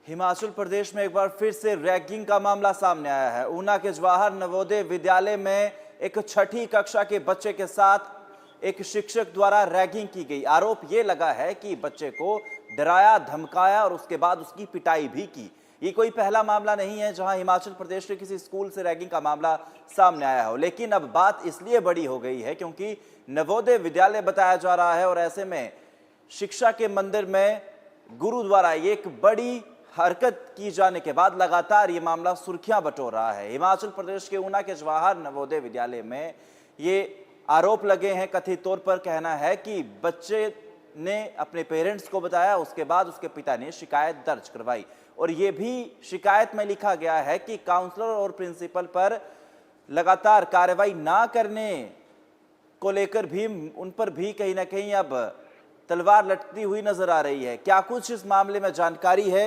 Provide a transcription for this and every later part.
हिमाचल प्रदेश में एक बार फिर से रैगिंग का मामला सामने आया है। ऊना के जवाहर नवोदय विद्यालय में एक छठी कक्षा के बच्चे के साथ एक शिक्षक द्वारा रैगिंग की गई। आरोप ये लगा है कि बच्चे को डराया, धमकाया और उसके बाद उसकी पिटाई भी की। ये कोई पहला मामला नहीं है जहां हिमाचल प्रदेश के किसी स्कूल से रैगिंग का मामला सामने आया हो, लेकिन अब बात इसलिए बड़ी हो गई है क्योंकि नवोदय विद्यालय बताया जा रहा है और ऐसे में शिक्षा के मंदिर में गुरु द्वारा एक बड़ी हरकत की जाने के बाद लगातार ये मामला सुर्खियां बटोर रहा है। हिमाचल प्रदेश के ऊना के जवाहर नवोदय विद्यालय में ये आरोप लगे हैं। कथित तौर पर कहना है कि बच्चे ने अपने पेरेंट्स को बताया, उसके बाद उसके पिता ने शिकायत दर्ज करवाई और ये भी शिकायत में लिखा गया है कि काउंसलर और प्रिंसिपल पर लगातार कार्रवाई ना करने को लेकर भी उन पर भी कहीं ना कहीं अब तलवार लटकती हुई नजर आ रही है। क्या कुछ इस मामले में जानकारी है,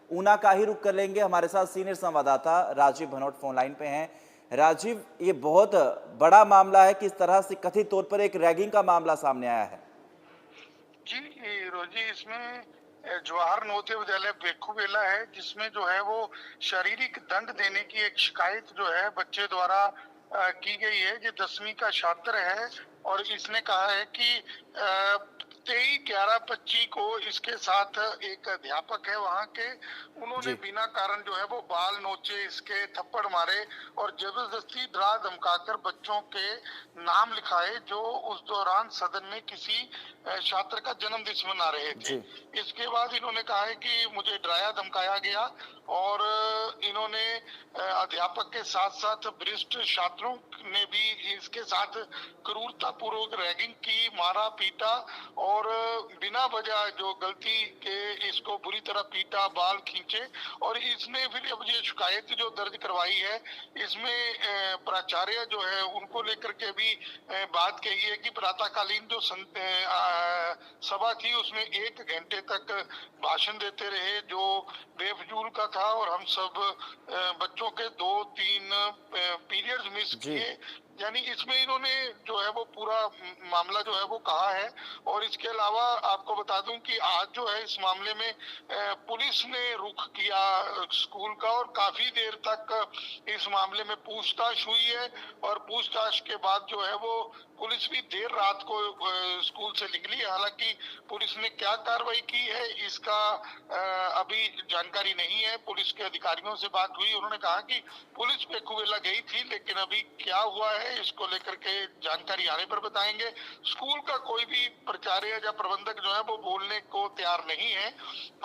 ऊना का ही रुख कर लेंगे। हमारे साथ सीनियर संवाददाता राजीव भनोट फोन लाइन पे हैं। राजीव, ये बहुत बड़ा मामला है, किस तरह से कथित तौर पर एक रैगिंग का मामला सामने आया है? जी रोजी, इसमें जवाहर नवोदय विद्यालय बेखूबेला है, जिसमें जो है वो शारीरिक दंड देने की एक शिकायत जो है बच्चे द्वारा की गई है। ये 10वीं का छात्र है और इसने कहा है कि 23/11/25 को इसके साथ एक अध्यापक है वहाँ के, उन्होंने बिना कारण जो है वो बाल नोचे, इसके थप्पड़ मारे और जबरदस्ती डरा धमकाकर बच्चों के नाम लिखाए जो उस दौरान सदन में किसी छात्र का जन्मदिन मना रहे थे। इसके बाद इन्होंने कहा है कि मुझे डराया धमकाया गया और इन्होंने अध्यापक के साथ साथ वरिष्ठ छात्रों ने भी इसके साथ क्रूरतापूर्वक रैगिंग की, मारा पीटा और बिना वजह जो गलती के इसको बुरी तरह पीटा, बाल खींचे। और इसने फिर अब ये शिकायत जो दर्ज करवाई है, इसमें प्राचार्य जो है उनको लेकर के भी बात कही है कि प्रातःकालीन जो सभा थी उसमें 1 घंटे तक भाषण देते रहे जो बेफजूल का था और हम सब बच्चों के 2-3 पीरियड्स मिस किए। यानी इसमें इन्होंने जो है वो पूरा मामला जो है वो कहा है। और इसके अलावा आपको बता दूं कि आज जो है इस मामले में पुलिस ने रुख किया स्कूल का और काफी देर तक इस मामले में पूछताछ हुई है और पूछताछ के बाद जो है वो पुलिस भी देर रात को स्कूल से निकली है। हालांकि पुलिस ने क्या कार्रवाई की है इसका अभी जानकारी नहीं है। पुलिस के अधिकारियों से बात हुई, उन्होंने कहा कि पुलिस बेखूबेला गई थी, लेकिन अभी क्या हुआ है इसको लेकर के जानकारी आने पर बताएंगे। स्कूल का कोई भी प्राचार्य या प्रबंधक जो है वो बोलने को तैयार नहीं है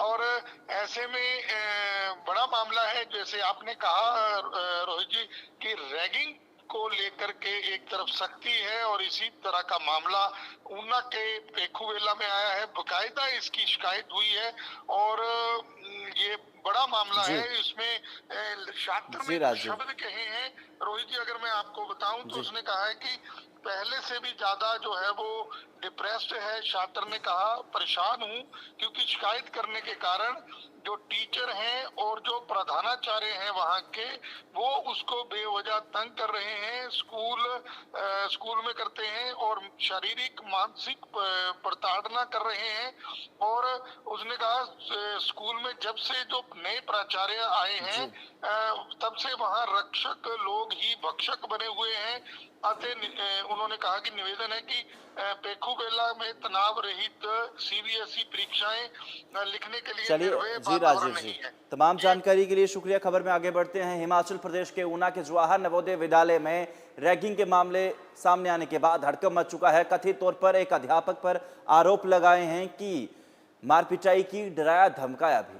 और ऐसे में बड़ा मामला है। जैसे आपने कहा रोहित जी कि रैगिंग को लेकर के एक तरफ सख्ती है और इसी तरह का मामला ऊना के बेखूबेला में आया है। बकायदा इसकी शिकायत हुई है और ये बड़ा मामला है। इसमें छात्र ने शब्द कहे हैं रोहित जी, अगर मैं आपको बताऊं तो उसने कहा है कि पहले से भी ज्यादा जो है वो डिप्रेस्ड है। छात्र ने कहा परेशान हूं क्योंकि शिकायत करने के कारण जो टीचर हैं और जो प्रधानाचार्य हैं वहाँ के, वो उसको बेवजह तंग कर रहे हैं, स्कूल में करते हैं और शारीरिक मानसिक प्रताड़ना कर रहे हैं। और उसने कहा स्कूल में जब से जो नए प्राचार्य आए हैं तब से वहाँ रक्षक लोग ही भक्षक बने हुए हैं। अतः उन्होंने कहा कि निवेदन है कि बेखूबेला में तनाव रहित सीबीएसई परीक्षाएं लिखने के लिए चलिए जी राजीव जी, तमाम जानकारी के लिए शुक्रिया। खबर में आगे बढ़ते हैं। हिमाचल प्रदेश के ऊना के जवाहर नवोदय विद्यालय में रैगिंग के मामले सामने आने के बाद हड़कंप मच चुका है। कथित तौर पर एक अध्यापक पर आरोप लगाए हैं कि मार पिटाई की, डराया धमकाया भी।